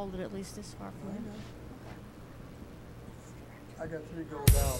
hold it at least this far for you. I got 3 gold out.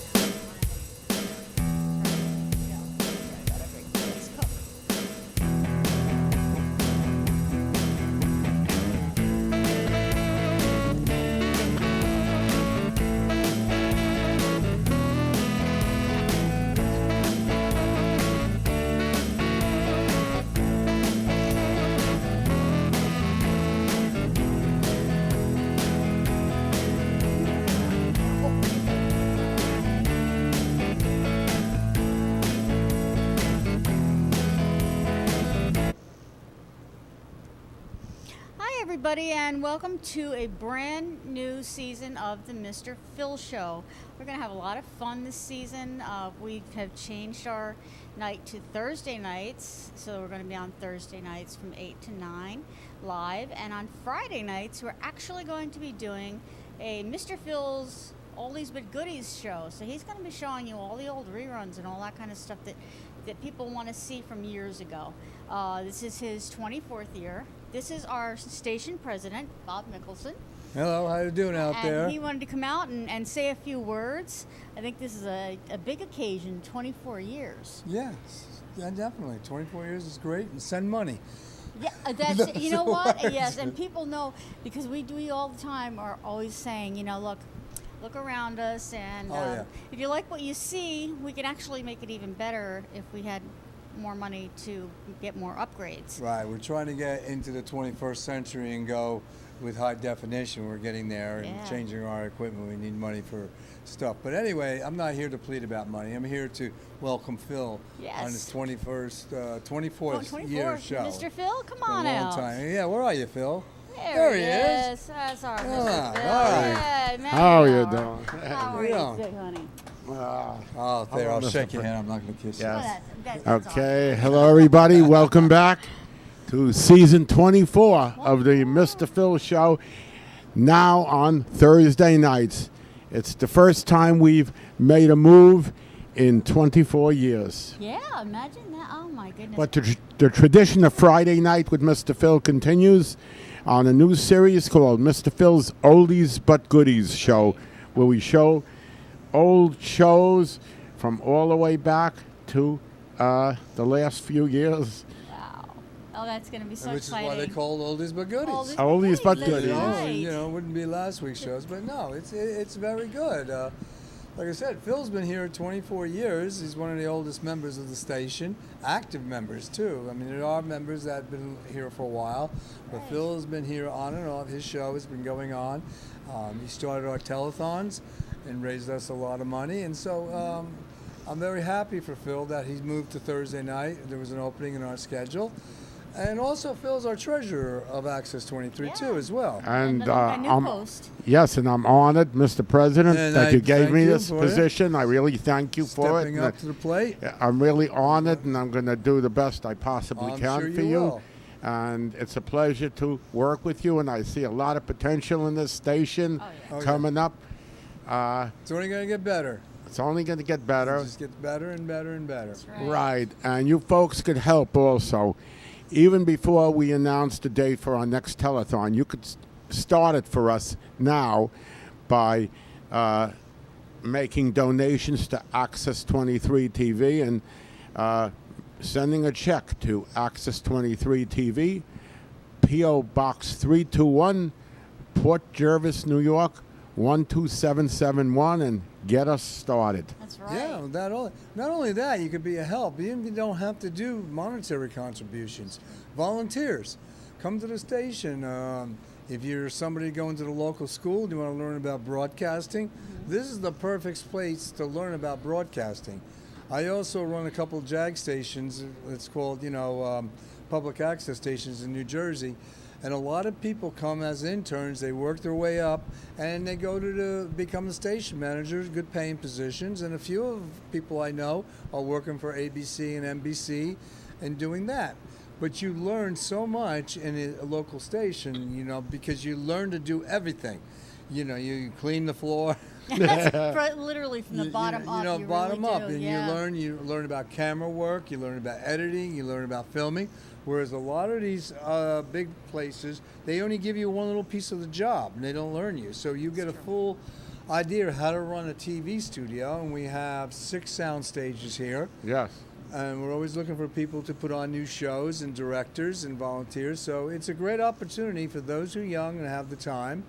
Everybody, and welcome to a brand new season of the Mr. Phil Show. We're going to have a lot of fun this season. We have changed our night to Thursday nights, so we're going to be on Thursday nights from 8 to 9 live, and on Friday nights we're actually going to be doing a Mr. Phil's Oldies But Goodies show. So he's going to be showing you all the old reruns and all that kind of stuff that people want to see from years ago. This is his 24th year. This is our station president, Bob Mickelson. Hello, how you doing out there? And he wanted to come out and say a few words. I think this is a big occasion, 24 years. Yes, yeah, definitely. 24 years is great, and send money. Yeah, that's you know what? Yes, and people know, because we all the time are always saying, look around us, and if you like what you see, we can actually make it even better if we had more money to get more upgrades. Right, we're trying to get into the 21st century and go with high definition. We're getting there and changing our equipment. We need money for stuff. But anyway, I'm not here to plead about money. I'm here to welcome Phil on his 24th year show. Mr. Phil, come on out. Long time. Yeah, where are you, Phil? There he is. That's our Mr. Phil. All right. Hey, how are you doing? How are you, good, honey? There, I'll shake your hand. I'm not going to kiss you. That's okay. Awesome. Hello, everybody. Welcome back to season 24 of the Mr. Phil Show, now on Thursday nights. It's the first time we've made a move in 24 years. Yeah, imagine that. Oh, my goodness. But the tradition of Friday night with Mr. Phil continues on a new series called Mr. Phil's Oldies But Goodies Show, where we show old shows from all the way back to the last few years. Wow. Oh, that's going to be so exciting. Exciting. Which is why they called Oldies But Goodies. Oldies But Goodies. Right. It wouldn't be last week's shows, but no, it's very good. Like I said, Phil's been here 24 years. He's one of the oldest members of the station, active members too. I mean, there are members that have been here for a while, but Phil's been here on and off. His show has been going on. He started our telethons and raised us a lot of money, and so I'm very happy for Phil that he's moved to Thursday night. There was an opening in our schedule. And also, Phil's our treasurer of Access 23 too, as well. And a new post. Yes, and I'm honored, Mr. President, that you gave me this position. I really thank you for it. Stepping up to the plate. I'm really honored, and I'm going to do the best I possibly can for you. Will. And it's a pleasure to work with you, and I see a lot of potential in this station coming up. It's only going to get better. It's only going to get better. It just gets better and better and better. That's right. Right, and you folks could help also. Even before we announce the date for our next telethon, you could start it for us now by making donations to Access 23 TV and sending a check to Access 23 TV, P.O. Box 321, Port Jervis, New York, 12771, and get us started. That's right. Yeah, not only that, you could be a help. Even if you don't have to do monetary contributions. Volunteers, come to the station. If you're somebody going to the local school, do you want to learn about broadcasting? This is the perfect place to learn about broadcasting. I also run a couple of JAG stations. It's called, public access stations in New Jersey. And a lot of people come as interns, they work their way up, and they go to become the station managers, good paying positions. And a few of people I know are working for ABC and NBC and doing that. But you learn so much in a local station, because you learn to do everything. You clean the floor. Literally from the bottom up. Bottom up. And you learn about camera work, you learn about editing, you learn about filming. Whereas a lot of these big places, they only give you one little piece of the job, and they don't learn you. So you get a full idea of how to run a TV studio, and we have 6 sound stages here. Yes. And we're always looking for people to put on new shows and directors and volunteers. So it's a great opportunity for those who are young and have the time.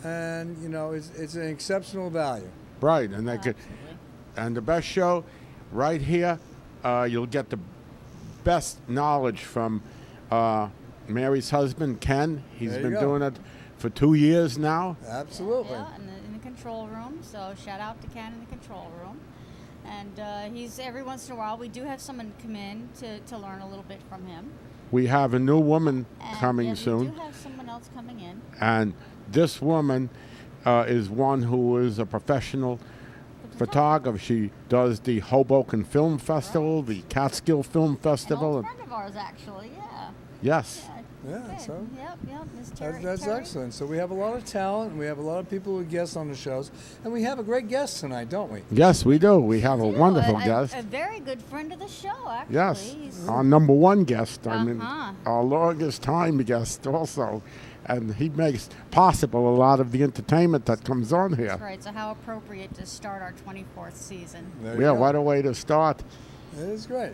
And, you know, it's an exceptional value. Right, and they could, and the best show right here, you'll get the best knowledge from Mary's husband, Ken. He's There you been go. doing it for 2 years now. Absolutely. Yeah, in the control room. So shout out to Ken in the control room. And he's every once in a while we do have someone come in to learn a little bit from him. We have a new woman And coming yeah, soon. We do have someone else coming in. And this woman is one who is a professional photographer. She does the Hoboken Film Festival, the Catskill Film An Festival. old friend of ours, actually. Yeah. Yes. Yeah, Good. so Yep. Miss Terry. that's Terry. excellent. So we have a lot of talent, and we have a lot of people who guest on the shows. And we have a great guest tonight, don't we? Yes, we do. We have a Yeah, wonderful guest. A very good friend of the show, actually. Yes, He's- our number one guest. I mean, Uh-huh. our longest time guest also. And he makes possible a lot of the entertainment that comes on here. That's right. So how appropriate to start our 24th season. There you Yeah, go. what a way to start. It is great.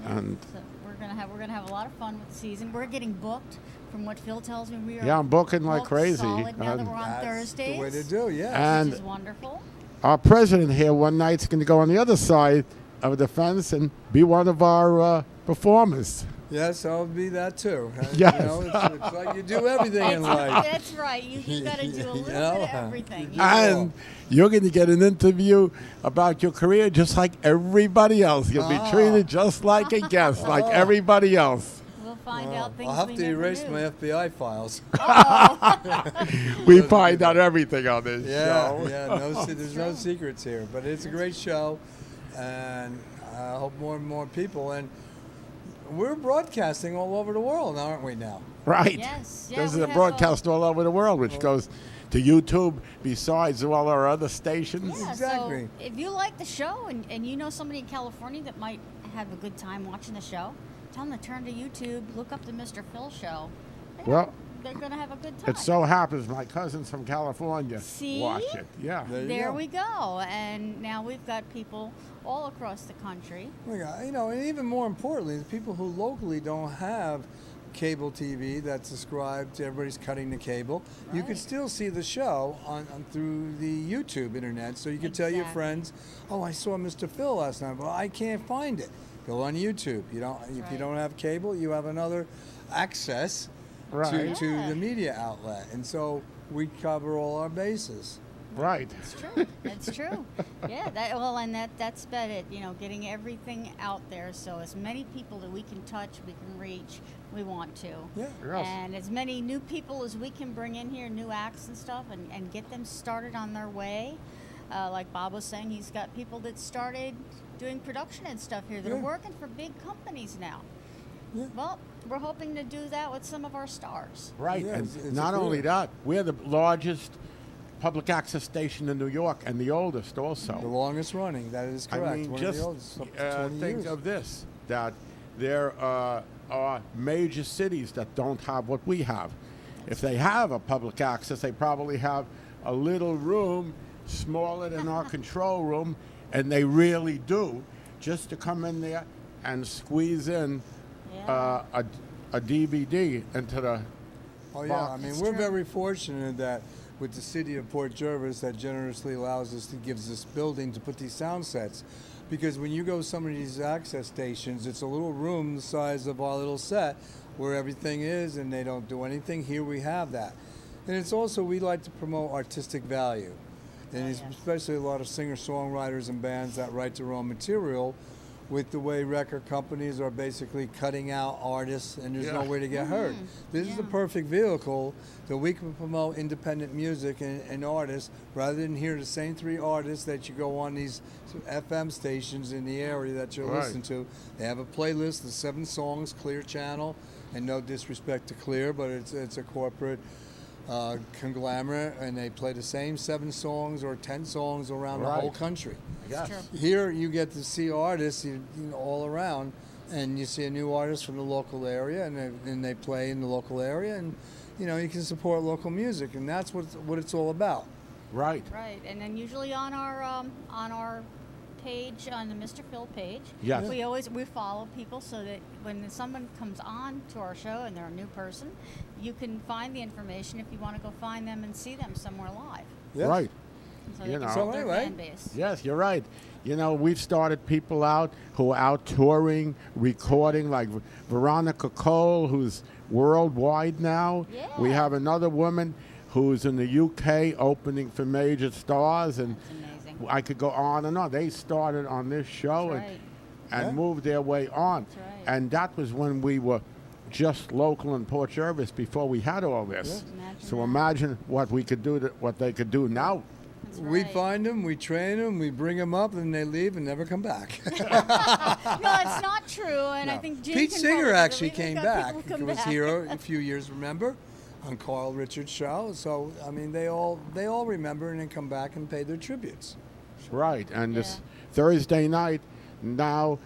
And So we're gonna have a lot of fun with the season. We're getting booked, from what Phil tells me. We are yeah, I'm booking like booked crazy. solid now that And we're on That's Thursdays, the way to do, yeah. And- which is wonderful. our president here one night's going to go on the other side of the fence and be one of our performers. Yes, I'll be that too. Yes. You know, it's like you do everything in life. That's right. You got to do a little bit of everything. And you're going to get an interview about your career just like everybody else. You'll be treated just like a guest, like everybody else. We'll find out things I'll have we to never erase knew. my FBI files. We find out everything on this show. There's no secrets here. But it's a great show, and I hope more and more people. And we're broadcasting all over the world, aren't we now? Right. Yes. Yeah, This is we a have broadcast all over the world, which goes to YouTube besides all our other stations. Yeah, Exactly. So if you like the show and you know somebody in California that might have a good time watching the show, tell them to turn to YouTube, look up the Mr. Phil show. Well, They're going to have a good time. it so happens my cousins from California See? watch it. Yeah. There go. we go. And now we've got people all across the country. Yeah, you know, and even more importantly, the people who locally don't have cable TV that's subscribed to everybody's cutting the cable, you could Right. still see the show on through the YouTube internet. So you could tell your Exactly. friends, "Oh, I saw Mr. Phil last night, but I can't find it." Go on YouTube. You don't if you right. don't have cable, you have another access Right. to Yeah. the media outlet, and so we cover all our bases. Right. It's true. That's true. Yeah. That's about it. You know, getting everything out there so as many people that we can touch, we can reach, we want to. Yeah. Yes. And as many new people as we can bring in here, new acts and stuff, and get them started on their way. Like Bob was saying, he's got people that started doing production and stuff here that are Yeah. working for big companies now. Yeah. Well, we're hoping to do that with some of our stars. Right. Yeah, And it's a not only career. that, we're the largest public access station in New York and the oldest also. The longest running. That is correct. I mean, One just of the oldest, up to 20 think years. of this, that there are major cities that don't have what we have. If they have a public access, they probably have a little room smaller than our control room, and they really do, just to come in there and squeeze in Yeah. a DVD into the Oh yeah, box. I mean It's we're true. very fortunate that with the city of Port Jervis that generously allows us to gives this building to put these sound sets, because when you go to some of these access stations, it's a little room the size of our little set where everything is, and they don't do anything. Here we have that, and it's also we like to promote artistic value, and it's yeah. especially a lot of singer-songwriters and bands that write their own material. With the way record companies are basically cutting out artists and there's Yeah. nowhere to get heard. This is the Yeah. perfect vehicle that we can promote independent music and artists rather than hear the same 3 artists that you go on these FM stations in the area that you're Right. listening to. They have a playlist of 7 songs, Clear Channel, and no disrespect to Clear, but it's a corporate conglomerate, and they play the same 7 songs or 10 songs around the whole Right. country. Yes. True. Here you get to see artists all around and you see a new artist from the local area, and they play in the local area, and you can support local music, and that's what it's all about. Right. Right, and then usually on our page, on the Mr. Phil page, Yes. we follow people so that when someone comes on to our show and they're a new person, you can find the information if you want to go find them and see them somewhere live. Yes. Right. So You they know. can So build their anyway, fan base. Yes, you're right. We've started people out who are out touring, recording, like Veronica Cole, who's worldwide now. Yeah. We have another woman who's in the UK opening for major stars, and That's amazing. I could go on and on. They started on this show That's and, right. and Yeah. moved their way on. That's right. And that was when we were just local in Port Jervis before we had all this. Yeah. Imagine So that. imagine what we could do, what they could do now. That's We right. find them, we train them, we bring them up, and they leave and never come back. No, it's not true, and I No. think Jim Pete can Singer probably actually believe it. came We've got back. people He come was back. here a few years, remember, on Carl Richards' show. So I mean, they all remember and then come back and pay their tributes. Right, and this Yeah. Thursday night, now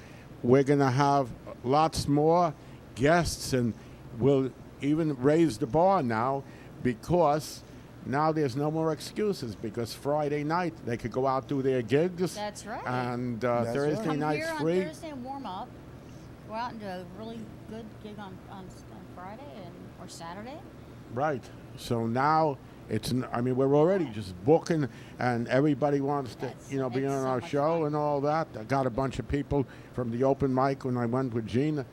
we're going to have lots more guests, and we'll even raise the bar now, because now there's no more excuses, because Friday night they could go out do their gigs. That's right. And That's Thursday right. Come night's here on free. Thursday and warm up. Go out and do a really good gig on Friday or Saturday. Right. So now we're already just booking, and everybody wants to, That's- be it's on so our much show fun. and all that. I got a bunch of people from the open mic when I went with Gene a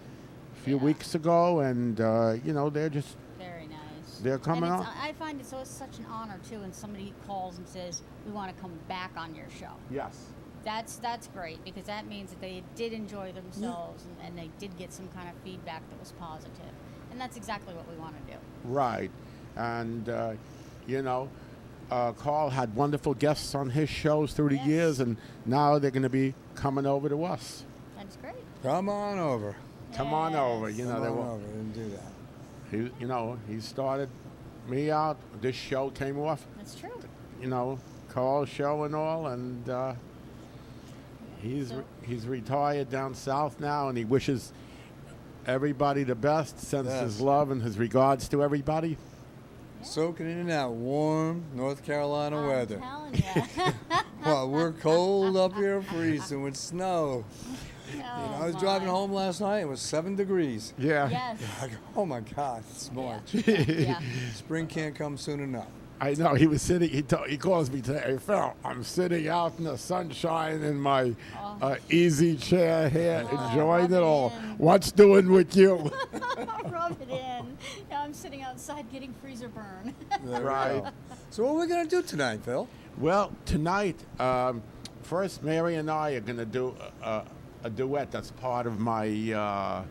few Yeah. weeks ago, and they're just Very nice. They're coming and on. I find it's always such an honor too when somebody calls and says we want to come back on your show. yes. That's great, because that means that they did enjoy themselves and they did get some kind of feedback that was positive, and that's exactly what we want to do. Right. And Carl had wonderful guests on his shows through the Yes. years, and now they're going to be coming over to us. That's great. Come on over. Come on over. Yes. You Come know, they on will. over and do that. He started me out. This show came off, That's true. Carl's show and all, and So- he's retired down south now, and he wishes everybody the best, sends his Yes. love and his regards to everybody. Soaking in and out, warm North Carolina I'm weather. telling you. Well, we're cold up here, freezing with snow. I was driving home last night. It was 7 degrees. Yeah. Yes. I go, oh my God, it's March. Yeah. Spring can't come soon enough. I know. He was sitting. He calls me today. Hey, Phil, I'm sitting out in the sunshine in my easy chair here, enjoying rub it it all. in. What's doing with you? Rub it in. Now I'm sitting outside getting freezer burn. There we Right. go. So what are we going to do tonight, Phil? Well, tonight, first, Mary and I are going to do a duet that's part of my Party on.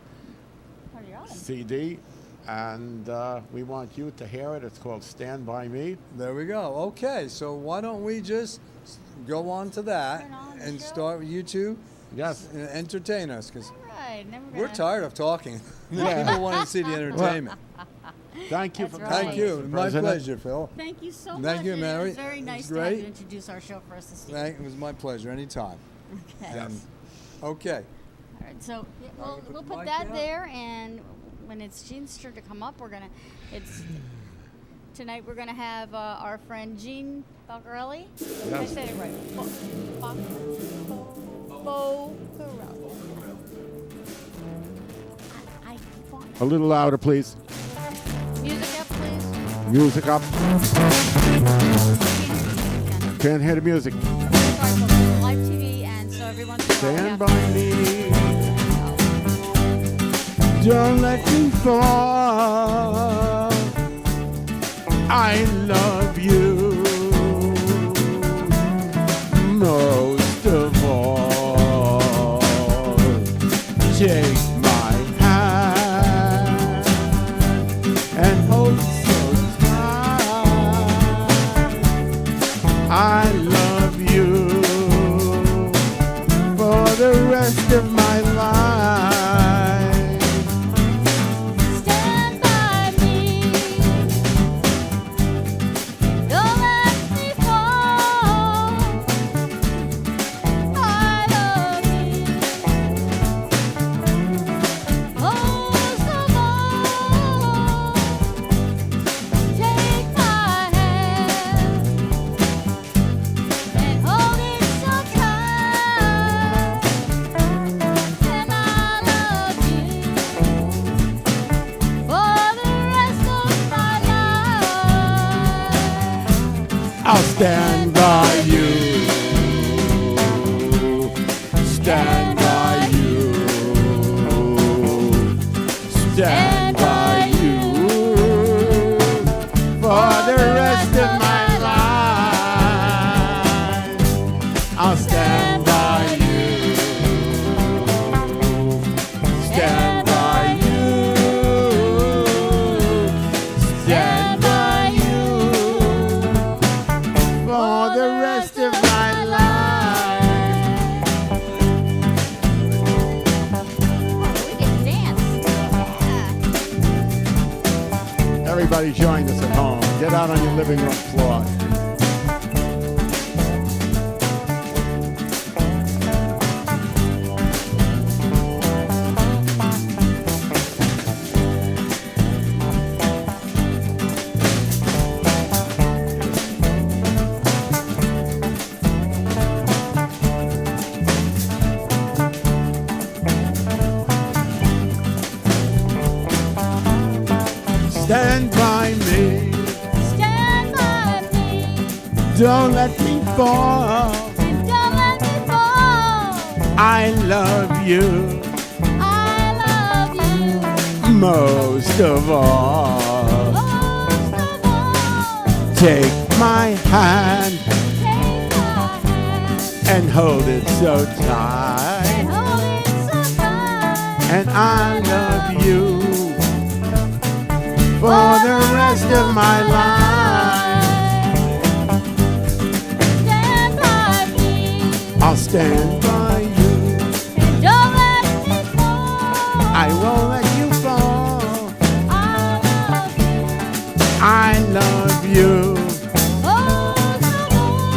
CD, and we want you to hear it. It's called "Stand by Me." There we go. Okay, so why don't we just go on to that Turn on the and show. start with you two Yes. entertain us, because All right. And then we're gonna- tired of talking. Yeah. People want to see the entertainment. Thank you That's for right. coming. Thank you. Mr. My President. pleasure, Phil. Thank you so much. Thank you, and Mary. It was very It nice was to have great. you introduce our show for us this evening. It was my pleasure. Anytime. Okay. Yes. Okay. All right, so yeah, Wanna we'll put the put mic that down? there, and when it's Gene's turn to come up, tonight we're gonna have our friend Gene Focarelli. Did I Yes. say it right? Focarelli. I want A little louder, please. music up, please. Music up. Can't hear the music. Sorry, folks, it's live TV, and so every once in a while we Stand have by me. Don't let me fall. I love you most of all. Take my hand and hold so tight. I love you for the rest of my life. Stand by me. Don't let me fall. I love you I'll stand by you. Stand by you. Stand by you for the rest of my life. We can dance. Yeah. Everybody join us at home. Get out on your living room floor. Stand by me. Stand by me. Don't let me fall. Don't let me fall. I love you I love you most of all. most of all. Take my hand Take my hand and hold it so and tight. hold it so tight. And I love you for the rest of my life. Stand by me. I'll stand by you. And don't let me fall. I won't let you fall. I love you I love you most of all.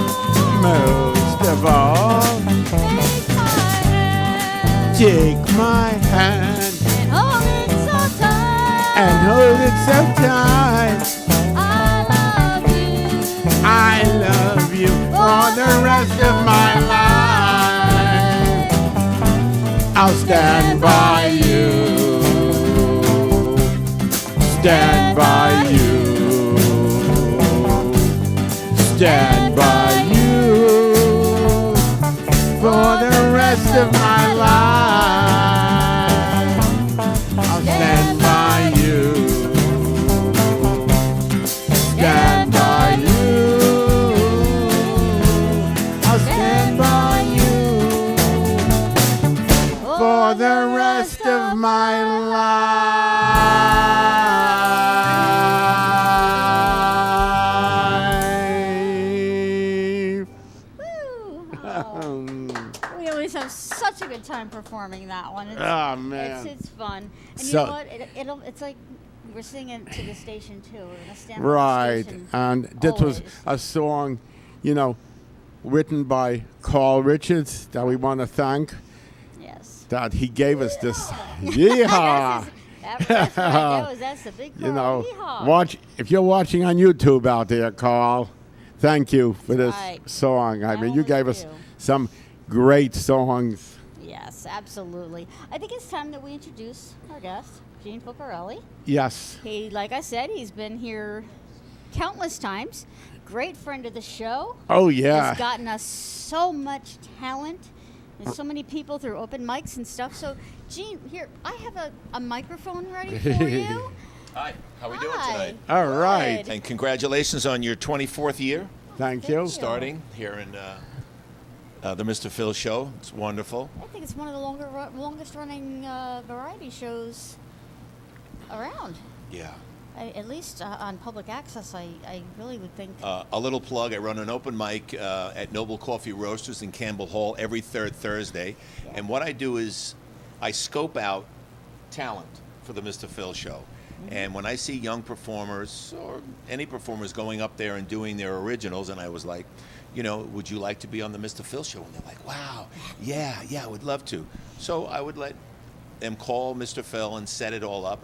most of all. Take my hand Take my hand and hold it so tight. and hold it so tight. I love you I love you for the rest of my life. I'll stand by you. Stand by you. Stand by you for the rest of my life. I'll stand by you. Stand by you. I'll stand by you for the rest of my life. Woo. Oh, we always have such a good time performing that one. It's, Oh, man. it's fun. And So- you know what? It's like we're singing to the station too. We're gonna stand by the Right, station and this was always. a song, written by Carl Richards that we want to thank. Yes. That he gave us this. Yeehaw! That's right. That's the big call. Yeehaw. Watch if you're watching on YouTube out there, Carl. Thank you for this Right. song. I mean, you always gave us do. some great songs. Yes, absolutely. I think it's time that we introduce our guest, Gene Focarelli. Yes. He, like I said, he's been here countless times. Great friend of the show. Oh yeah. Has gotten us so much talent. There's so many people through open mics and stuff. So, Gene, here, I have a microphone ready for you. Hi, how are we doing Hi. tonight? All right. Good. And congratulations on your 24th year Thank Thank you. you. starting here in the Mr. Phil Show. It's wonderful. I think it's one of the longest running variety shows around. Yeah. At least on public access, I really would think. A little plug, I run an open mic at Noble Coffee Roasters in Campbell Hall every third Thursday. And what I do is I scope out talent for the Mr. Phil Show. And when I see young performers or any performers going up there and doing their originals, and I was like, would you like to be on the Mr. Phil Show? And they're like, wow, yeah, I would love to. So I would let them call Mr. Phil and set it all up.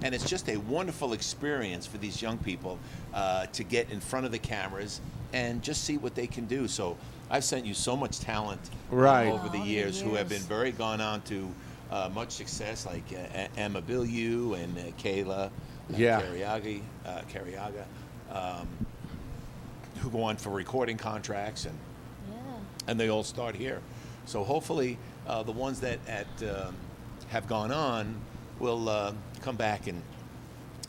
And it's just a wonderful experience for these young people to get in front of the cameras and just see what they can do. So I've sent you so much talent Right. over the years who have been very gone on to much success, like Emma Biliu and Kayla Yeah. Cariaga, who go on for recording contracts, Yeah. and they all start here. So hopefully the ones that have gone on will come back and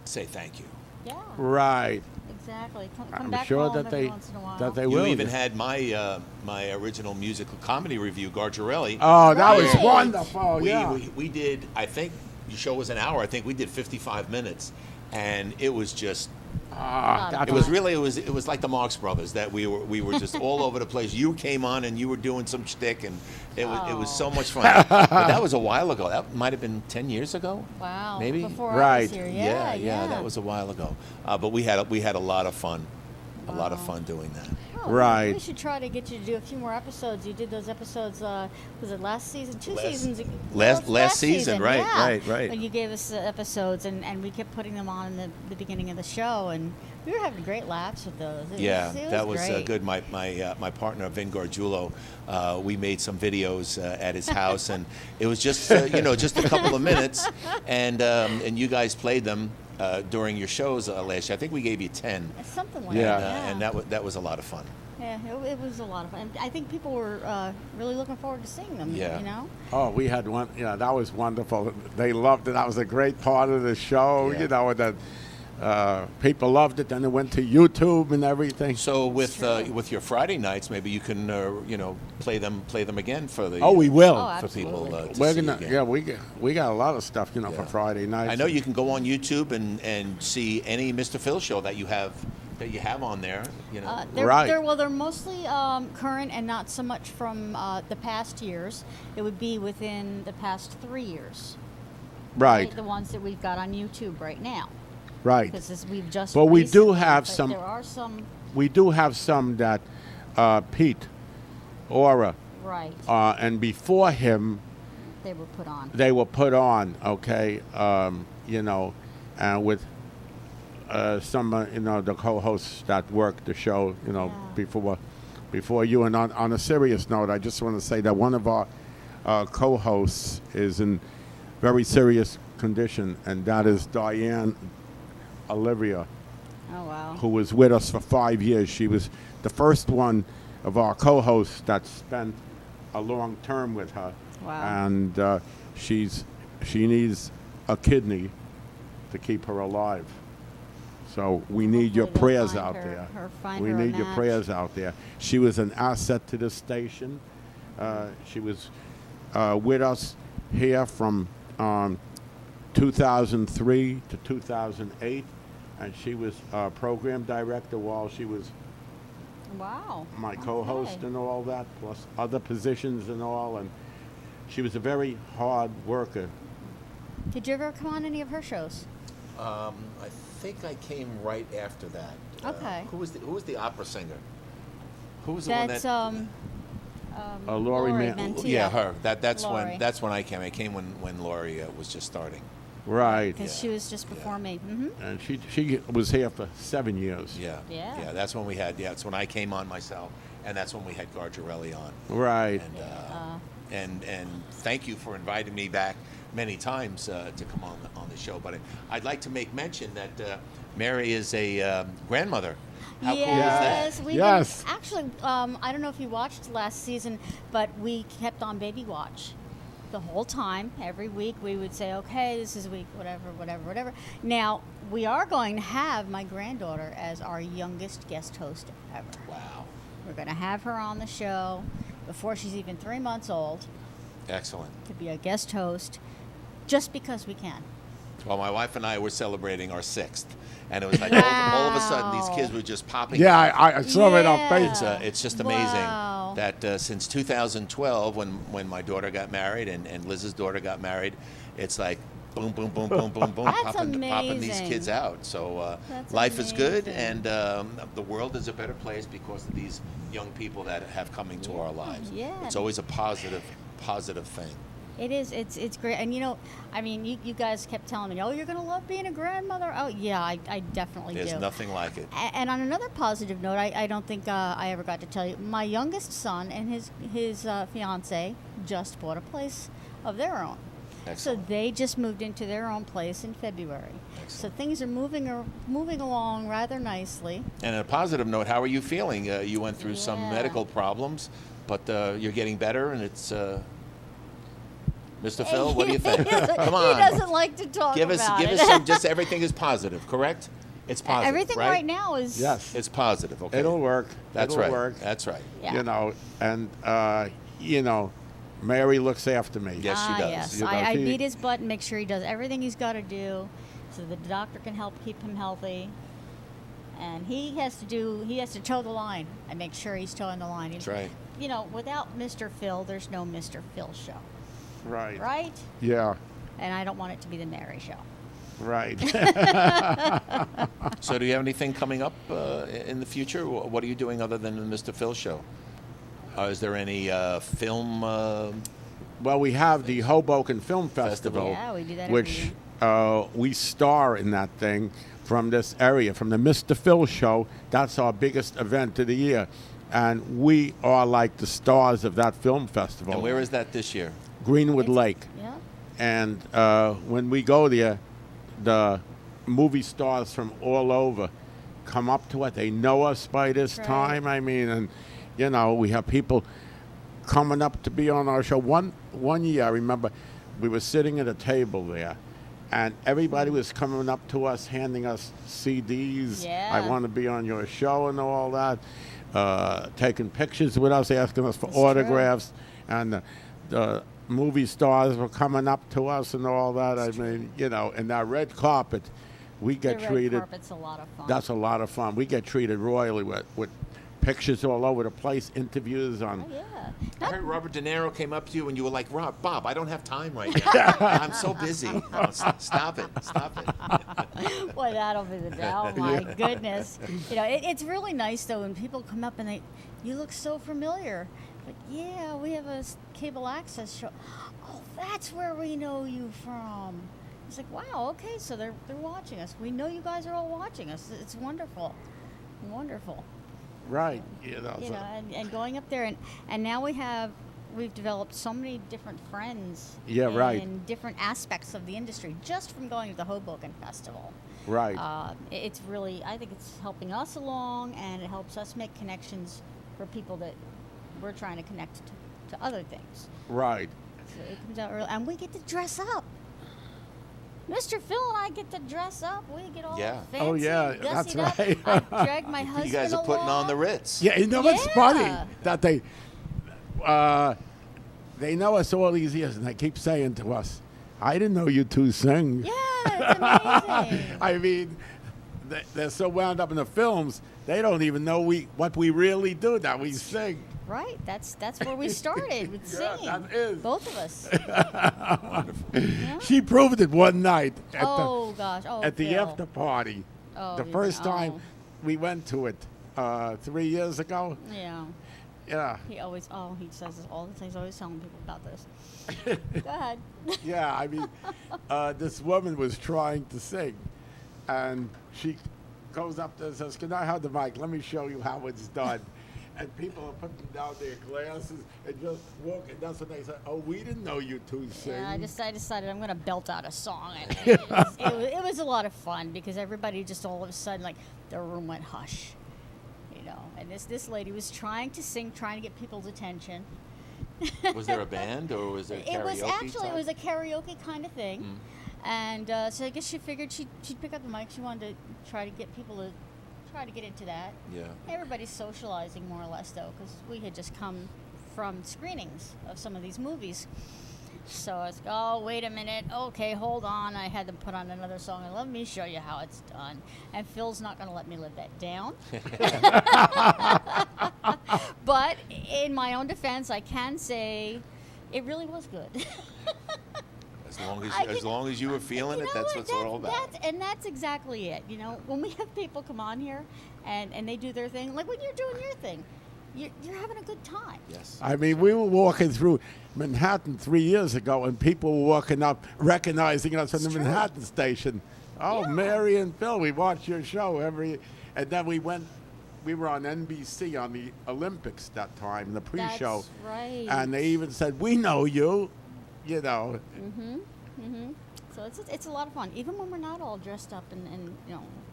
say thank you. Yeah. Right. Exactly. Come I'm back sure home that every they once in a while. that they You will. even had my my original musical comedy review, Gargarelli. Oh, that was Right. wonderful. we, Yeah. we did, I think your show was an hour. I think we did 55 minutes, and it was just. That It was really it was like the Marx Brothers that we were just all over the place. You came on and you were doing some shtick, and it was so much fun. But that was a while ago. That might have been 10 years ago. Wow. Maybe. Before I Right. was here. Yeah. That was a while ago. But we had a lot of fun, a lot of fun doing that. Oh, Right. We should try to get you to do a few more episodes. You did those episodes. Was it last season? Two seasons ago. Last season, right, yeah. right. When you gave us episodes, and we kept putting them on in the beginning of the show, and we were having great laughs with those. That was great. good. My partner Vin Gargiulo, we made some videos at his house, and it was just just a couple of minutes, and you guys played them during your shows last year. I think we gave you 10. Something like Yeah. that. And that was a lot of fun. Yeah, it was a lot of fun. I think people were really looking forward to seeing them. Yeah. You know. Oh, we had one. Yeah, that was wonderful. They loved it. That was a great part of the show. Yeah. You know, that people loved it. Then it went to YouTube and everything. So with your Friday nights, maybe you can play them again for the We will. Oh, for people absolutely. to We're see gonna. again. Yeah, we got a lot of stuff. For Yeah. Friday nights. I know you can go on YouTube and see any Mr. Phil show that you have on there. Right. They're mostly current and not so much from the past years. It would be within the past 3 years. Right. The ones that we've got on YouTube right now. Right. Because we've just. But we do recently- have but some- There are some. We do have some that Pete, Aura, Right. and before him, They were put on. they were put on. Okay. And with some the co-hosts that worked the show. Yeah. Before you. And on a serious note, I just want to say that one of our co-hosts is in very serious condition, and that is Diane Olivia, Oh wow. who was with us for 5 years. She was the first one of our co-hosts that spent a long term with her. Wow. And she needs a kidney to keep her alive. So we need your Hopefully they'll prayers find out her- there. find We her a need your match. prayers out there. She was an asset to the station. She was with us here from 2003 to 2008, and she was program director while she was Wow. my co-host Okay. and all that, plus other positions and all. And she was a very hard worker. Did you ever come on any of her shows? I think I came right after that. Okay. Who was the opera singer? Who was the That's one that? Laurie Lori Man- Mantia. Yeah, her. That's Lori. when I came. I came when Laurie was just starting. Right. Because she was just before me. Mm-hmm. And she was here for 7 years. Yeah. Yeah. That's when we had. Yeah, that's when I came on myself, and that's when we had Gargarelli on. Right. And thank you for inviting me back many times to come on the show. But I'd like to make mention that Mary is a grandmother. How cool is Yes, that? we Yes. did. Actually, I don't know if you watched last season, but we kept on baby watch the whole time. Every week we would say, okay, this is week whatever. Now, we are going to have my granddaughter as our youngest guest host ever. Wow. We're going to have her on the show before she's even 3 months old Excellent. to be a guest host just because we can. Well, my wife and I were celebrating our 6th, and it was like all of a sudden these kids were just popping. Yeah, out. I saw it on Yeah. Facebook. It's just amazing Wow. that since 2012, when my daughter got married and Liz's daughter got married, it's like boom, boom, boom, boom, boom, boom, That's popping these amazing. kids out. So That's life is good, amazing. and the world is a better place because of these young people that have come into our lives. Yeah. It's always a positive thing. It is. It's great. And you guys kept telling me, oh, you're going to love being a grandmother. Oh, yeah, I definitely There's do. nothing like it. And on another positive note, I don't think I ever got to tell you, my youngest son and his fiance just bought a place of their own. Excellent. So they just moved into their own place in February. So things are moving along rather nicely. And on a positive note, how are you feeling? You went through some Yeah. medical problems, but you're getting better, and it's. Mr. Phil, what do you think? Come on. He doesn't like to talk Give about us it. some. Just everything is positive, correct? It's positive, Everything right now is. Yes. It's positive. Okay. It'll work. That's It'll right. work. That's right. Yeah. You know, and Mary looks after me. Yes, she does. Yes. You know, I she- beat his butt and make sure he does everything he's got to do, so the doctor can help keep him healthy. And he has to toe the line and make sure he's toeing the line. That's right. You know, without Mr. Phil, there's no Mr. Phil show, Right. right? Yeah. And I don't want it to be the Mary show. Right. So, do you have anything coming up in the future? What are you doing other than the Mr. Phil show? Is there any film? Well, we have the Hoboken Film Festival, Yeah, we do that every which year. we star in that thing from this area, from the Mr. Phil show. That's our biggest event of the year. And we are like the stars of that film festival. And where is that this year? Greenwood Lake. Yeah. And when we go there, the movie stars from all over come up to it. They know us by this Right. time. I mean, and we have people coming up to be on our show. One year, I remember, we were sitting at a table there, and everybody was coming up to us, handing us CDs. Yeah. I want to be on your show and all that. Taking pictures with us, asking us for That's true. autographs, and the movie stars were coming up to us and all that. I mean, and that red carpet, we get the red treated. carpet's a lot of fun. That's a lot of fun. We get treated royally with pictures all over the place, interviews on. Oh, yeah. I heard Robert De Niro came up to you and you were like, Bob, I don't have time right now. I'm so busy. No, stop it. Boy, that'll be the day. Oh my goodness! It's really nice though when people come up and you look so familiar. Like, yeah, we have a cable access show. Oh, that's where we know you from. It's like, wow, okay, so they're watching us. We know you guys are all watching us. It's wonderful, wonderful. Right. And going up there and now we've developed so many different friends. Yeah, right. In different aspects of the industry just from going to the Hoboken Festival. Right. It's really, I think it's helping us along, and it helps us make connections for people that we're trying to connect to other things. Right. So it comes out early, and we get to dress up. Mr. Phil and I get to dress up. We get all Yeah. fancy. Oh, yeah, gussied that's up. right. I drag my husband You guys are putting on the along. Ritz. Yeah, what's Yeah. funny that they know us all these years, and they keep saying to us, "I didn't know you two sing." Yeah, it's amazing. I mean, they're so wound up in the films, they don't even know what we really do. That we sing. Right, that's where we started with Yeah, singing. that is. Both of us. She proved it one night at Oh gosh, oh the Phil. after party. Oh, The you- first time oh. we went to it 3 years ago. Yeah. Yeah. He says this all the time. He's always telling people about this. Go ahead. Yeah, I mean, this woman was trying to sing, and she goes up there and says, "Can I have the mic? Let me show you how it's done." And people are putting down their glasses and just walking. That's when they say, "Oh, we didn't know you two sing." Yeah, I decided I'm going to belt out a song. And it was a lot of fun because everybody just all of a sudden, like, the room went hush. And this lady was trying to sing, trying to get people's attention. Was there a band or was there karaoke? It was actually, time? it was a karaoke kind of thing. And so I guess she figured she'd pick up the mic. She wanted to try to get people to try to get into that. Yeah. Everybody's socializing more or less, though, because we had just come from screenings of some of these movies. So I was like, oh, wait a minute. Okay, hold on. I had to put on another song, and let me show you how it's done. And Phil's not going to let me live that down. But in my own defense, I can say it really was good. As long as you were feeling it, that's what it's all about. That's exactly it. When we have people come on here and they do their thing, like when you're doing your thing, you're having a good time. Yes. I mean, we were walking through Manhattan 3 years ago, and people were walking up, recognizing us from the true. Manhattan station. Oh, Yeah. Mary and Phil, we watch your show and then we were on NBC on the Olympics that time, the pre-show. That's right. And they even said, "We know you," So it's a lot of fun, even when we're not all dressed up and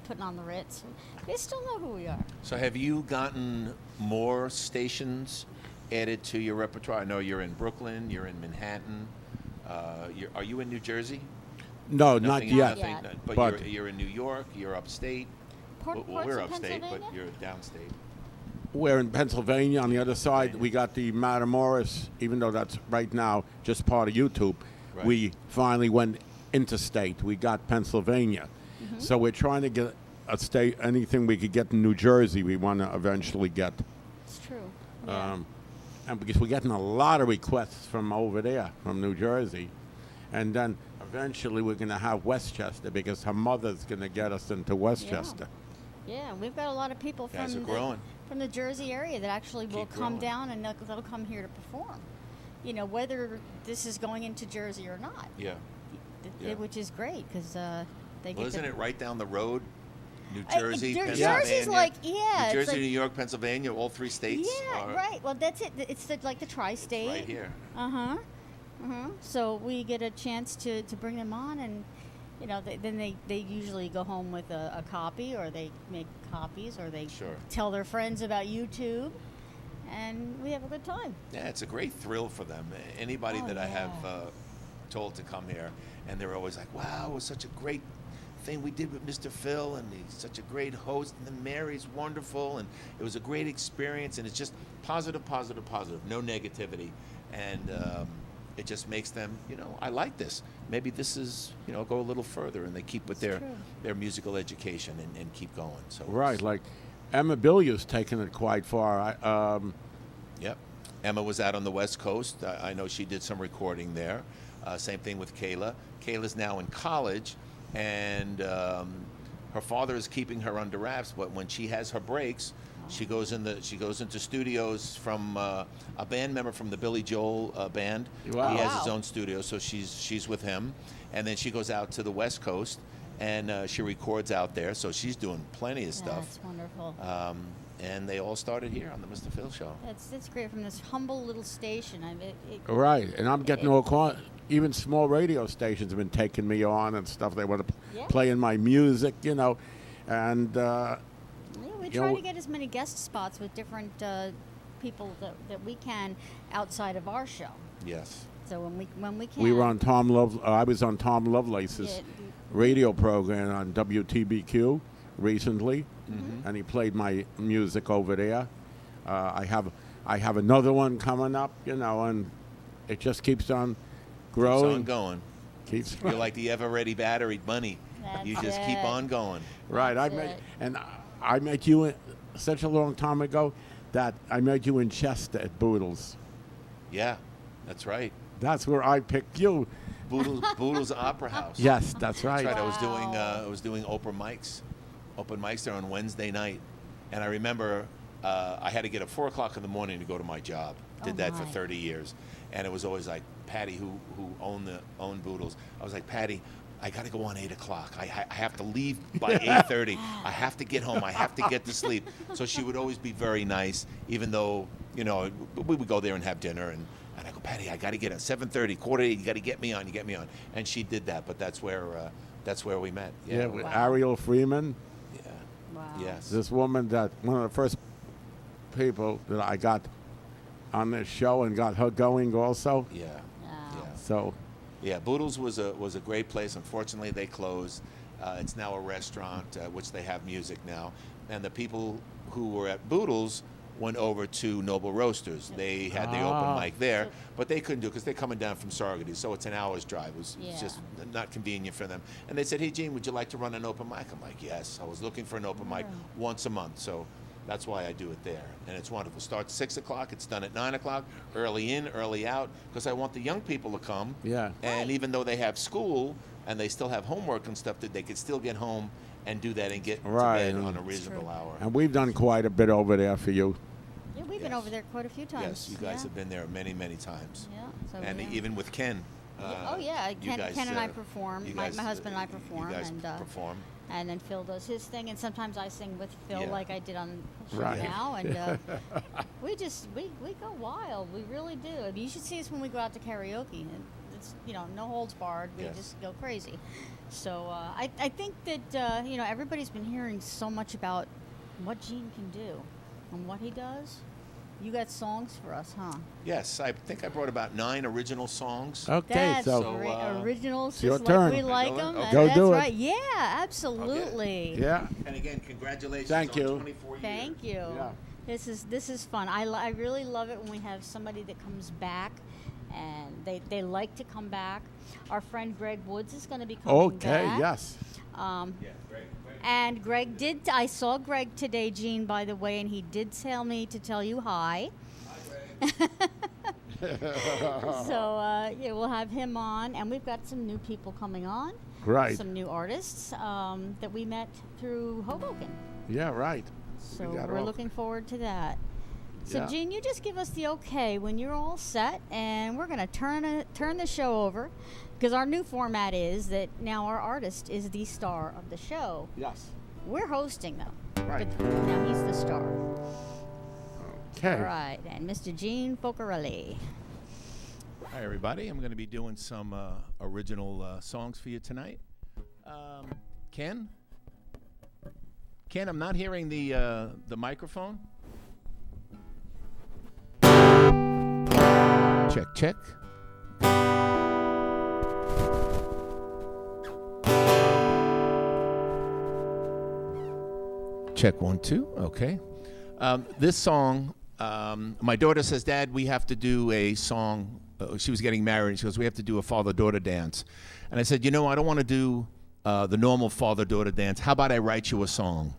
putting on the Ritz. They still know who we are. So have you gotten more stations added to your repertoire? I know you're in Brooklyn, you're in Manhattan. Are you in New Jersey? No, Nothing- not yet. Not yet. But But- you're in New York, you're upstate. parts we're of upstate, but Pennsylvania? you're downstate. We're in Pennsylvania. On the other side, we got the Matamoros, even though that's right now just part of YouTube. Right. We finally went interstate. We got Pennsylvania. So we're trying to get a state, anything we could get in New Jersey, we want to eventually get. It's true. Yeah. And because we're getting a lot of requests from over there, from New Jersey. And then eventually we're going to have Westchester because her mother's going to get us into Westchester. Yeah, we've got a lot of people Guys are from growing. from the Jersey area that actually will Keep come growing. down and they'll come here to perform. You know, whether this is going into Jersey or not, Yeah. Yeah. which is great because they Well, get isn't to. it right down the road? New Uh, Jersey, Jer- Pennsylvania. Jersey's like, yeah, New it's Jersey, like- New York, Pennsylvania, all three states Yeah, are right. Well, that's it. It's like the tri-state. right here. So we get a chance to bring them on, and you know, then they usually go home with a copy, or they make copies, or they Sure. tell their friends about YouTube, and we have a good time. Yeah, it's a great thrill for them. Anybody Oh, that I have yeah. told to come here, and they're always like, "Wow, it was such a great thing we did with Mr. Phil, and he's such a great host, and then Mary's wonderful, and it was a great experience, and it's just positive, positive, positive, no negativity, and it just makes them, you know, I like this. Maybe this is, you know, go a little further, and they keep with It's their true. musical education and keep going. So Right, like Emma Billiou's taken it quite far. Yep. Emma was out on the West Coast. I know she did some recording there. Same thing with Kayla. Kayla's now in college, and her father is keeping her under wraps. But when she has her breaks, she goes into studios from a band member from the Billy Joel band. Wow. He has his Wow. own studio, so she's with him, and then she goes out to the West Coast, and she records out there. So she's doing plenty of stuff. That's wonderful. And they all started here on the Mr. Phil Show. That's great from this humble little station. I mean, Right, and I'm getting all caught. Even small radio stations have been taking me on and stuff. They want to Yeah. play in my music, you know, and yeah, we you try know, to get as many guest spots with different people that we can outside of our show. Yes. So when we can, we were on Tom Love. I was on Tom Lovelace's Yeah. radio program on WTBQ recently, and he played my music over there. I have another one coming up, you know, and it just keeps on growing. Keeps on going. Keeps You're like the ever-ready battery bunny. You That's just keep it. on going. Right, That's met it. and I met you such a long time ago that I met you in Chester at Boodles. Yeah, that's right. That's where I picked you. Boodle's Opera House. Yes, that's That's right. right. Wow. I was doing open mics there on Wednesday night, and I remember I had to get up 4 o'clock in the morning to go to my job. Did Oh, that for my. 30 years, and it was always like Patty, who owned Boodles. I was like, Patty, I got to go on 8 o'clock. I have to leave by 8:30. I have to get home. I have to get to sleep. So she would always be very nice, even though, you know, we would go there and have dinner, and I go, Patty, I got to get at 7:30, quarter to 8. You got to get me on. You get me on. And she did that. But that's where we met. Yeah, with Wow. Ariel Freeman. Yeah. Wow. Yes. This woman that one of the first people that I got on this show and got her going also. Yeah. Wow. Yeah. So Yeah, Boodles was a great place. Unfortunately, they closed. It's now a restaurant, which they have music now. And the people who were at Boodles went over to Noble Roasters. They had the open Ah. mic there, but they couldn't do it because they're coming down from Saugerties, so it's an hour's drive. It was Yeah. just not convenient for them. And they said, "Hey, Gene, would you like to run an open mic?" I'm like, "Yes." I was looking for an open mic once a month, so that's why I do it there. And it's wonderful. Starts 6 o'clock. It's done at 9 o'clock. Early in, early out, because I want the young people to come. Yeah. And even though they have school and they still have homework and stuff, that they could still get home and do that and get Right. to bed on a reasonable hour. and we've done quite a bit over there for you. Yeah, we've been Yes. over there quite a few times. Yes, you guys yeah. have been there many, many times. Yeah. So And yeah. even with Ken. Yeah, oh yeah, you Ken, guys, Ken and I perform. you My guys, husband and I you perform, guys and perform. and then Phil does his thing, and sometimes I sing with Phil, Yeah. like I did on the show Right. now, and we go wild. We really do. I mean, you should see us when we go out to karaoke. And it's, you know, no holds barred. We Yes. just go crazy. So I think that you know, everybody's been hearing so much about what Gene can do and what he does. You got songs for us, huh? Yes, I think I brought about 9 original songs. Okay, That's so great. Originals, your just turn. like we like Go them. then? Okay. Go That's do it. right. Yeah, absolutely. yeah, And again, congratulations Thank on you. 24 years. Thank you. Yeah. This is fun. I really love it when we have somebody that comes back, and they like to come back. Our friend Greg Woods is going to be coming okay, back. yes. Yeah, great. And Greg did. I saw Greg today, Jean, by the way, and he did tell me to tell you hi. So yeah, we'll have him on, and we've got some new people coming on. Right. Some new artists that we met through Hoboken. Yeah, right. So got we're off. looking forward to that. So Yeah. Jean, you just give us the okay when you're all set, and we're gonna turn the show over, because our new format is that now our artist is the star of the show. Yes. We're hosting though. Right. But now he's the star. Okay. All right, and Mr. Gene Focarelli. Hi, everybody. I'm going to be doing some original songs for you tonight. Ken? Ken, I'm not hearing the microphone. Check, check. Check 1, 2. Okay. This song, my daughter says, Dad, we have to do a song. She was getting married, and she goes, we have to do a father-daughter dance. And I said, I don't want to do the normal father-daughter dance. How about I write you a song?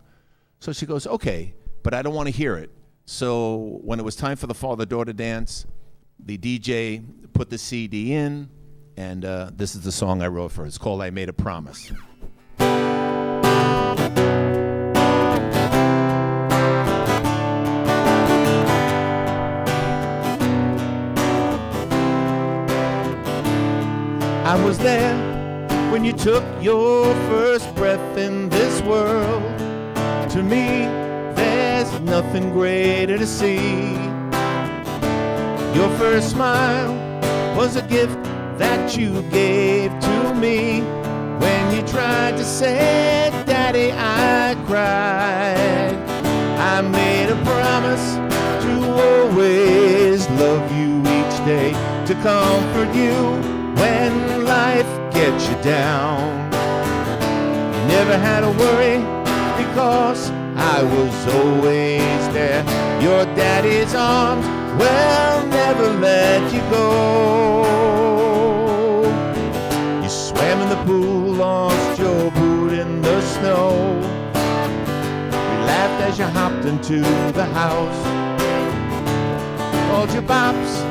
So she goes, okay, but I don't want to hear it. So when it was time for the father-daughter dance, the DJ put the CD in, and this is the song I wrote for her. It's called I Made a Promise. I was there when you took your first breath in this world. To me, there's nothing greater to see. Your first smile was a gift that you gave to me. When you tried to say, Daddy, I cried. I made a promise to always love you each day, to comfort you when life gets you down. You never had to worry because I was always there. Your daddy's arms will never let you go. You swam in the pool, lost your boot in the snow. We laughed as you hopped into the house. Called you Bops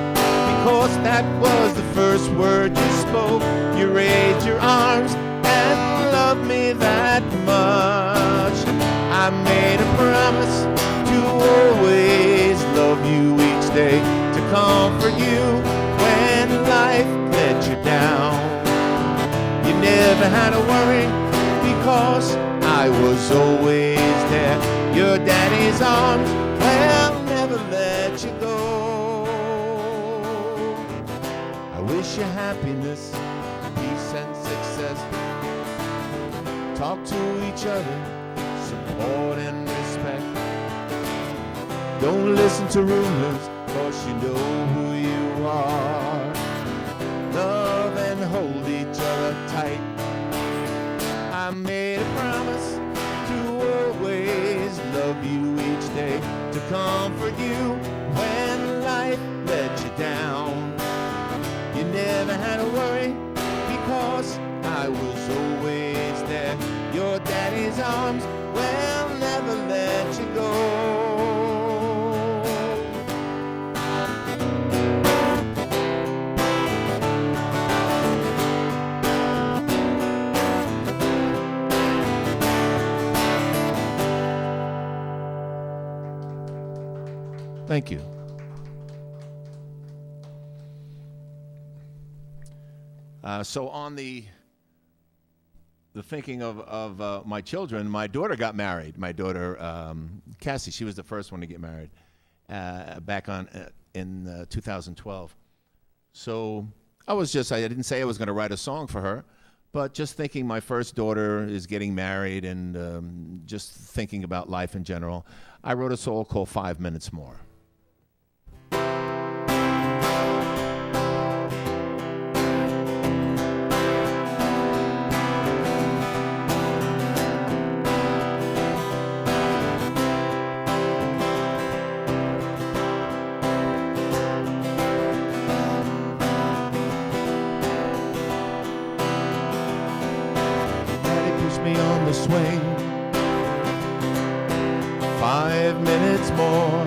because that was the first word you spoke. You raised your arms and loved me that much. I made a promise to always love you each day, to comfort you when life let you down. You never had to worry because I was always there. Your daddy's arms will never let you go. I wish you happiness, peace and success. Talk to each other, support and respect. Don't listen to rumors, cause you know who you are. Love and hold each other tight. I made a promise to always love you each day, to comfort you when life let you down. You never had to worry because I was always there. Your daddy's arms will never let you go. Thank you. So on the thinking of my children, my daughter got married. My daughter Cassie, she was the first one to get married back in 2012. So I didn't say I was going to write a song for her, but just thinking my first daughter is getting married and just thinking about life in general, I wrote a song called 5 Minutes More. me on the swing. 5 minutes more.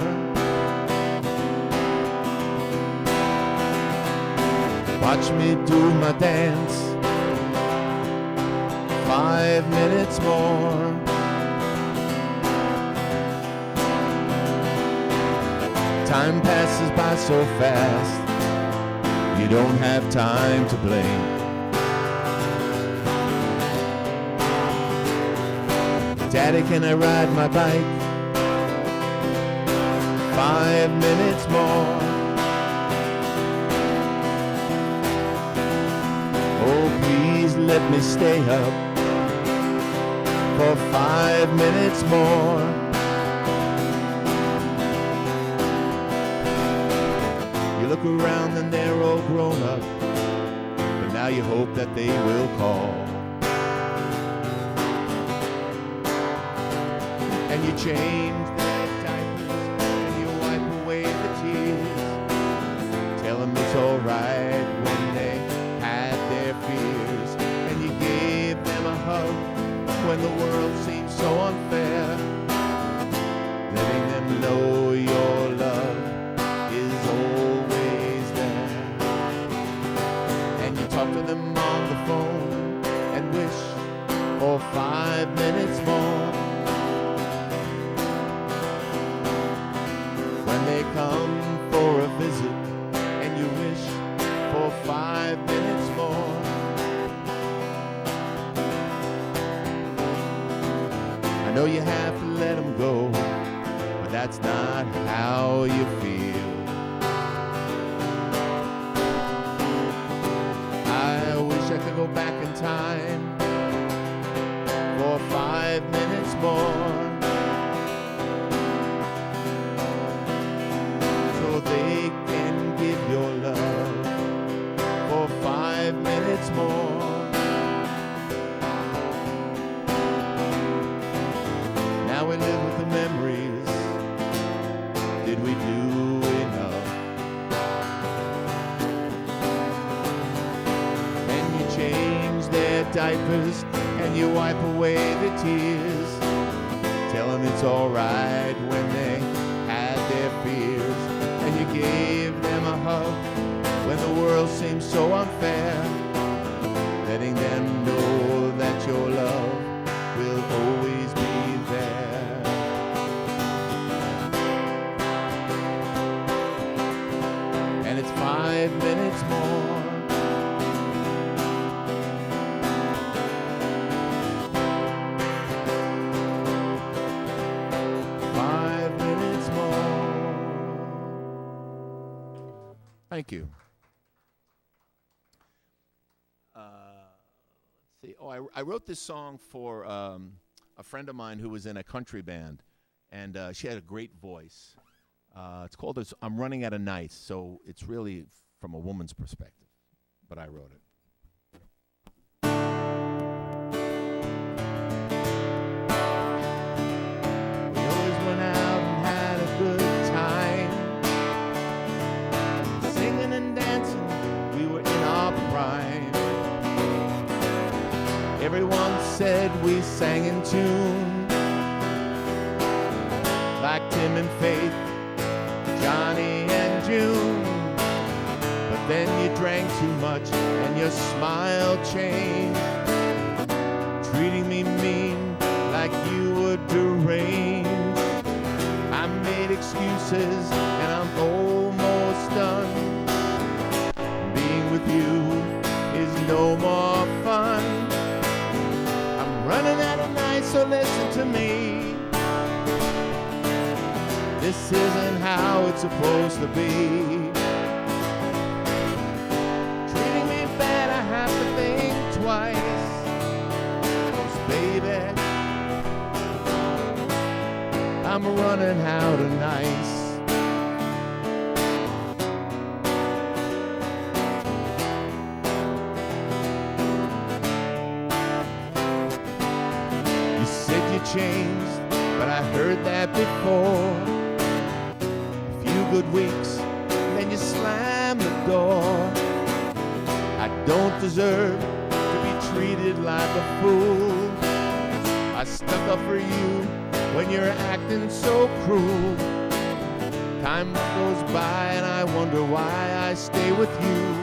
Watch me do my dance. 5 minutes more. Time passes by so fast, you don't have time to blink. Daddy, can I ride my bike? 5 minutes more. Oh, please let me stay up for 5 minutes more. You look around and they're all grown up, but now you hope that they will call. And you change their diapers and you wipe away the tears. Tell them it's alright when they had their fears. And you gave them a hug when the world seemed so unfair. Letting them know your love is always there. And you talk to them on the phone and wish for 5 minutes more. When they come for a visit and you wish for 5 minutes more. I know you have to let them go, but that's not how you feel. I wish I could go back in time for 5 minutes more. They can give your love for 5 minutes more. Now we live with the memories. Did we do enough? And you change their diapers and you wipe away the tears. Tell them it's alright when they had their fears. And you gave them a hug when the world seemed so unfair, letting them know that your love will always be there. And it's 5 minutes more. Thank you. Let's see. Oh, I wrote this song for a friend of mine who was in a country band, and she had a great voice. It's called I'm Running Out of Nights, so it's really from a woman's perspective, but I wrote it. We always went out and had a good time. Singing and dancing, we were in our prime. Everyone said we sang in tune, like Tim and Faith, Johnny and June. But then you drank too much and your smile changed, treating me mean like you were deranged. I made excuses and I'm almost done. Being with you is no more fun. I'm running out of nights, so listen to me. This isn't how it's supposed to be. Treating me bad, I have to think twice. 'Cause baby, I'm running out of nights. You said you changed, but I heard that before. A few good weeks, then you slam the door. I don't deserve to be treated like a fool. I stuck up for you when you're acting so cruel. Time goes by and I wonder why I stay with you,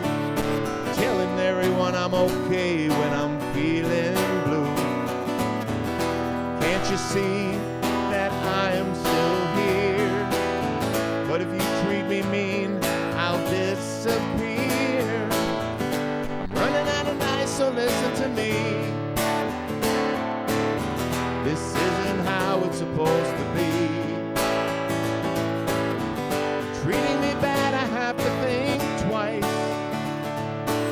telling everyone I'm okay when I'm feeling blue. Can't you see that I am still here? But if you treat me mean, I'll disappear. I'm running out of nights, so listen to me. This isn't how it's supposed to be. Treating me bad, I have to think twice.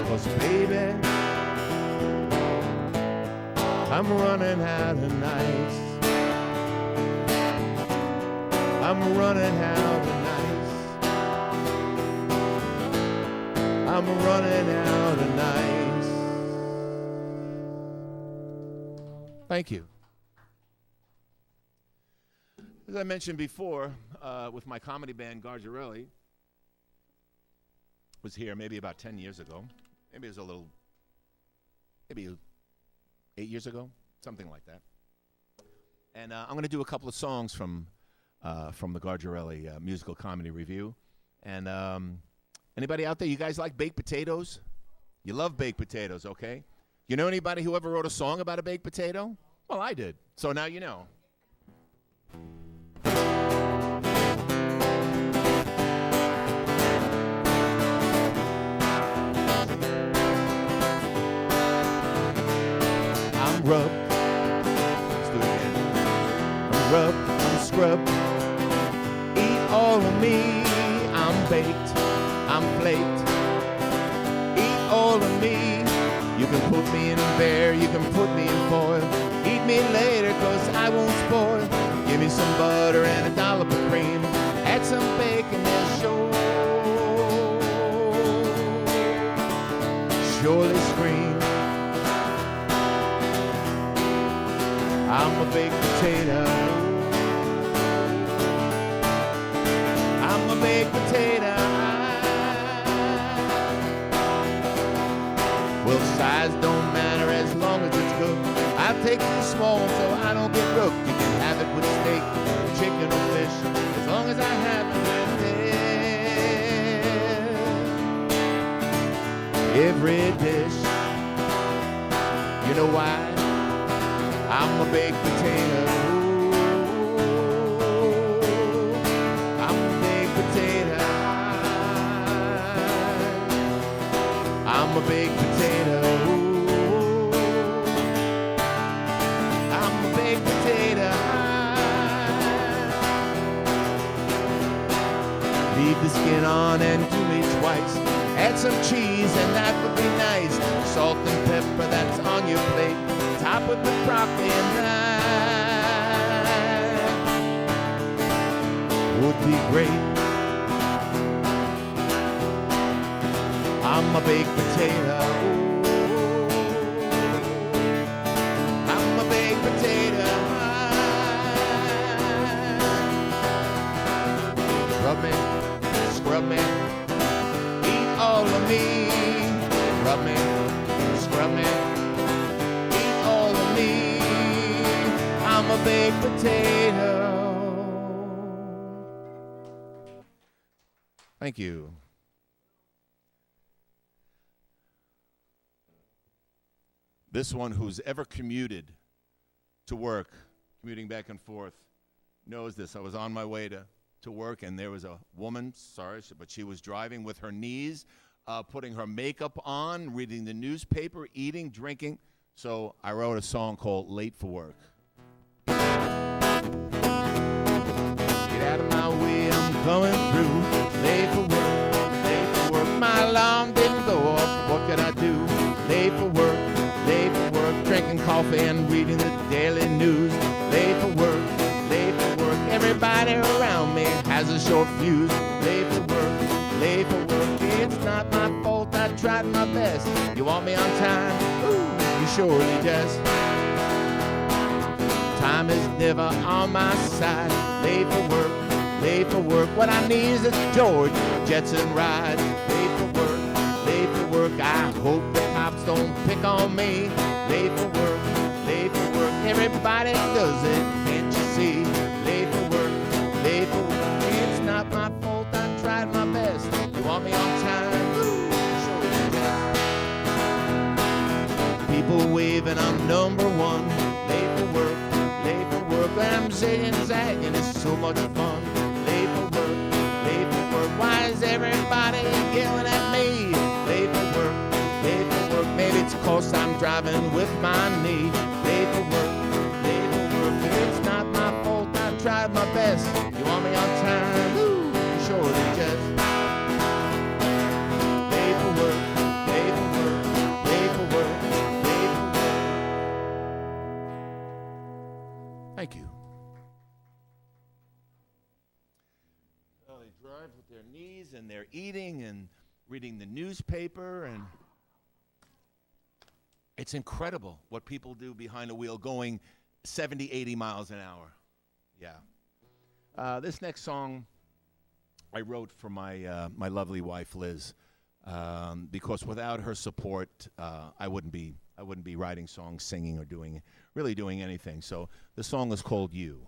'Cause baby, I'm running out of nights. I'm running out of nights. I'm running out of nights. Thank you. As I mentioned before, with my comedy band, Gargiarelli, was here maybe about 10 years ago. Maybe it was maybe 8 years ago, something like that. And I'm going to do a couple of songs from the Gargiarelli Musical Comedy Review. And anybody out there, you guys like baked potatoes? You love baked potatoes, okay? You know anybody who ever wrote a song about a baked potato? Well, I did. So now you know. I'm rubbed. Let's do it again. I'm rubbed, I'm scrubbed. Eat all of me. I'm baked, I'm flaked. Eat all of me. You can put me in bear, you can put me in foil. Eat me later, 'cause I won't spoil. Give me some butter and a dollop of cream. Add some bacon and surely scream. I'm a baked potato. I'm a baked potato. Well, size don't matter as long as it's good. I'll take the small one so I don't get rooked. You can have it with steak, chicken, or fish, as long as I have it with it. Every dish. You know why? I'm a baked potato. I'm a baked potato. I'm a baked potato. I'm a baked potato. Leave the skin on and do me twice. Add some cheese and that would be nice. Salt and pepper that's on your plate. Top with the broccoli and that would be great. I'm a baked potato. I'm a baked potato. Rub me, scrub me, eat all of me. Rub me, scrub me. I'm a baked potato. Thank you. This one who's ever commuted to work, commuting back and forth, knows this. I was on my way to work, and there was a woman, sorry, but she was driving with her knees, putting her makeup on, reading the newspaper, eating, drinking. So I wrote a song called Late for Work. Get out of my way, I'm coming through. Late for work, late for work. My alarm didn't go off, what could I do? Late for work, drinking coffee and reading the daily news. Late for work, late for work. Everybody around me has a short fuse. Late for work, late for work. It's not my fault, I tried my best. You want me on time? Ooh, you surely just. Time is never on my side. Late for work, late for work. What I need is a George Jetson ride. Late for work, late for work. I hope the cops don't pick on me. Late for work, late for work. Everybody everybody does it, can't you see? Late for work, late for work. It's not my fault, I tried my best. You want me on time? Woo, sure you do. People waving, I'm number one. Late for work, late for work. I'm zigging, zagging, it's so much fun. Late for work, late for work. Why is everybody yelling at me? Late for work, late for work. Maybe it's 'cause I'm driving with my knee. Late for work, late for work. It's not my fault, I tried my best. You want me on time? Woo, surely just. Late for work, late for work, late for work, late for work. Thank you. Well, they drive with their knees and they're eating and reading the newspaper, and it's incredible what people do behind a wheel going 70, 80 miles an hour. Yeah. This next song I wrote for my my lovely wife Liz, because without her support, I wouldn't be writing songs, singing, or doing anything. So the song is called "You."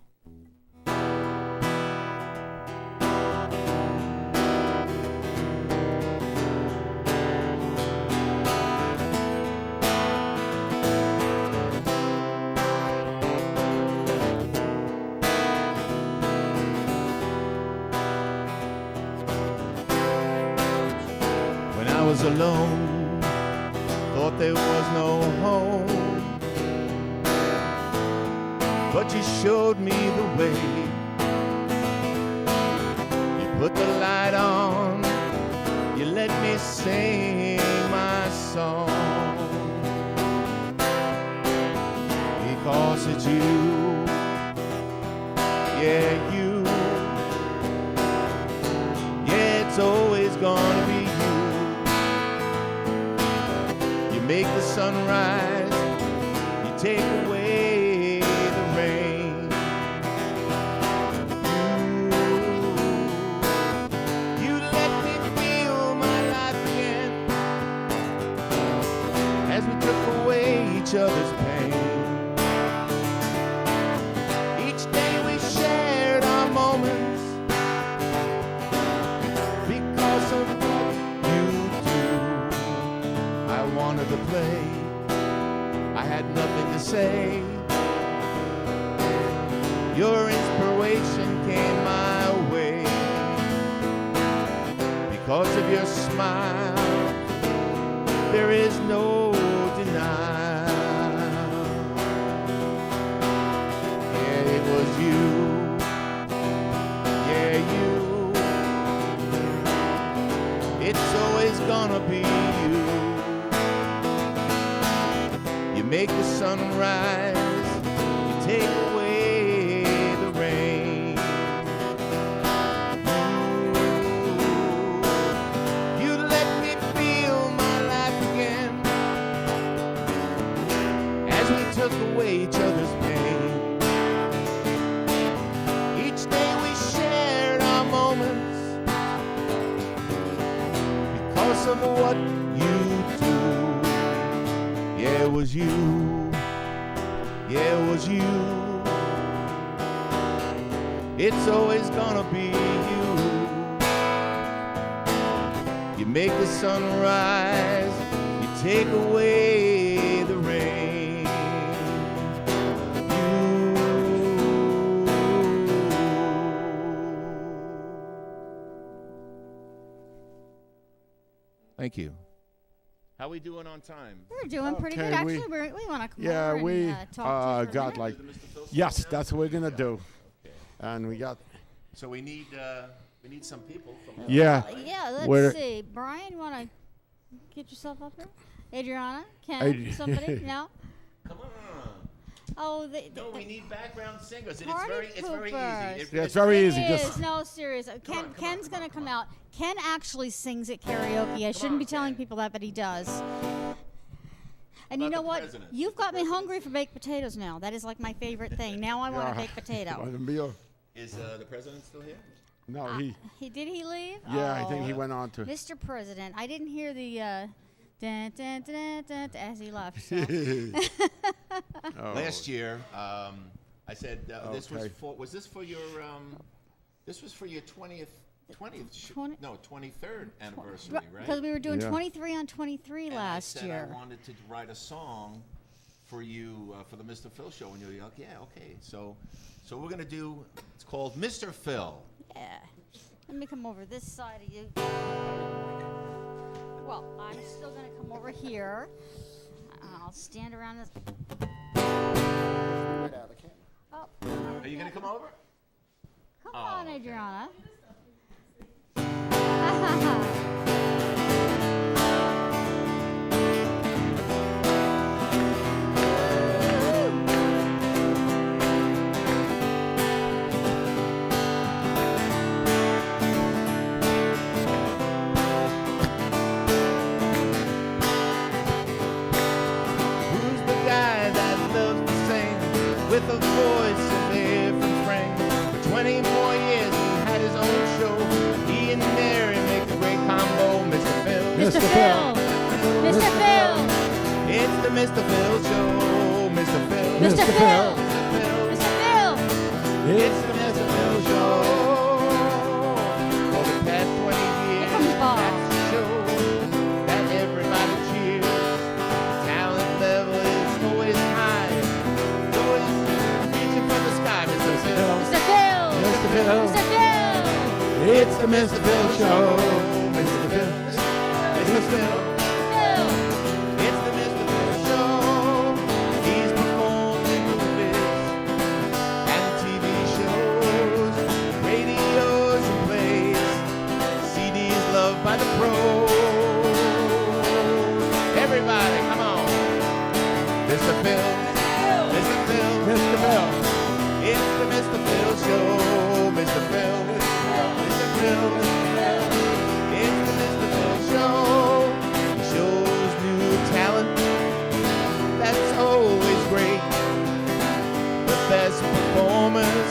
When I was alone, thought there was no home, but you showed me the way. You put the light on, you let me sing my song, because it's you, yeah, you, yeah, it's always gonna be you. You make the sun rise, you take away the rain. You let me feel my life again, as we took away each other's pain. Each day we shared our moments, because of what you do. I wanted to play, I had nothing to say. Your inspiration came my way, because of your smile, there is no denial. Yeah, it was you, yeah, you. It's always gonna be you. You make the sun rise, you take away the rain. You let me feel my life again, as we took away each other's pain. Each day we shared our moments, because of what you do. Yeah, it was you. Yeah, it was you. It's always gonna be you. You make the sun rise, you take away the rain. Thank you. How we doing on time? We're doing pretty Okay, good. Actually, we want to come Yeah, over we and talk to you for a got minute. like, yes, that's what we're gonna do. And we got, So we need some people from yeah, Yeah, let's Where- see. Brian, you want to get yourself up here? Adriana? Ken? Ad- Somebody? No? Come on. Oh, No, we need background singers. And Party it's very poopers. easy. yeah, it's very It easy. is. Just No, serious. come Ken's on, going to come come on. out. Ken actually sings at karaoke. I shouldn't on, be telling Ken. people that, but he does. And you about know the what? president? You've got me hungry for baked potatoes now. That is like my favorite thing. Now I want a baked potato. Is the president still here? No, Did he leave? yeah, I think he Oh. went on to. Mr. President, I didn't hear the dun, dun, dun, dun, dun, as he left. So. Last year, I said this was Okay. for. Was this for your? This was for your 20th. 23rd anniversary, right? Because we were doing Yeah. 23 on 23 And last I said year. I wanted to write a song for you for the Mr. Phil show, and you're like, yeah, okay. So we're gonna do. It's called Mr. Phil. Yeah. Let me come over this side of you. Well, I'm still going to come over here. I'll stand around this. Oh, Are you gonna come over? come on, Adriana. Who's the guy that loves to sing with a voice of every spring? For 20 more years he had his own show. He and Mary make a great combo. Mr. Phil, Mr. Phil. Mr. Phil. it's the Mr. Phil show. Mr. Phil, Mr. Phil. Phil, Mr. Phil. it's the Mr. Phil show. For the past 20 years, comes Bob. that's the show that everybody cheers. The talent level is always high. It's always reaching for the sky. Mr. Phil, Mr. Phil. Mr. Phil, Mr. Phil. it's the Mr. Phil show. Mr. Phil, Mr. Phil. Phil. It's the Mr. Phil show. He's performed in movies and TV shows, radios and plays, CDs loved by the pros. Everybody, come on. Mr. Phil, Mr. Phil, Mr. Phil. It's the Mr. Phil show. Mr. Phil, Mr. Phil. It's the Mr. Phil show. He shows new talent. That's always great. The best performers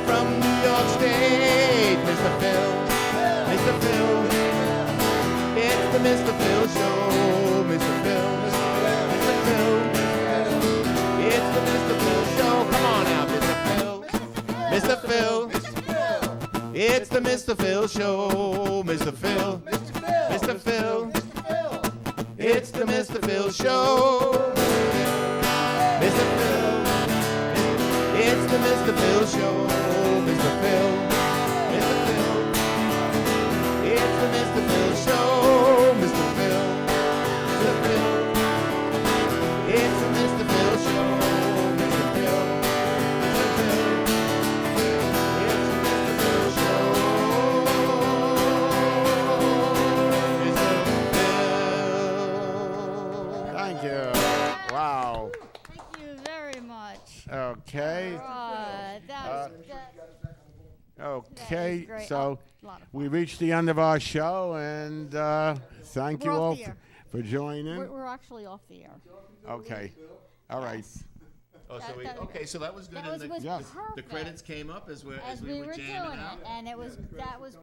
from New York State. Mr. Phil, Mr. Phil. It's the Mr. Phil show. Mr. Phil, Mr. Phil. It's the Mr. Phil show. Come on now, Mr. Phil. Mr. Phil. It's the Mr. Phil show. Mr. Phil. Mr. Phil. It's the Mr. Phil show. Mr. Phil. It's the Mr. Phil show. Mr. Phil. Mr. Phil. It's the Mr. Phil show. Mr. Phil. Mr. Phil. It's the Mr. Phil show. Mr. Phil. Mr. Phil. It's the Mr. Phil show. Mr. Phil. Thank you. Wow. Thank you very much. Okay. Right. That was Okay. great. So Oh, a lot of we reached the end of our show, and thank We're you off all the air. for joining. We're actually off the air. Okay. All right. Yes. Oh, so That- okay, so that was good. That was and was Yes. the perfect. credits came up as as we we were were jamming doing out. it, and that was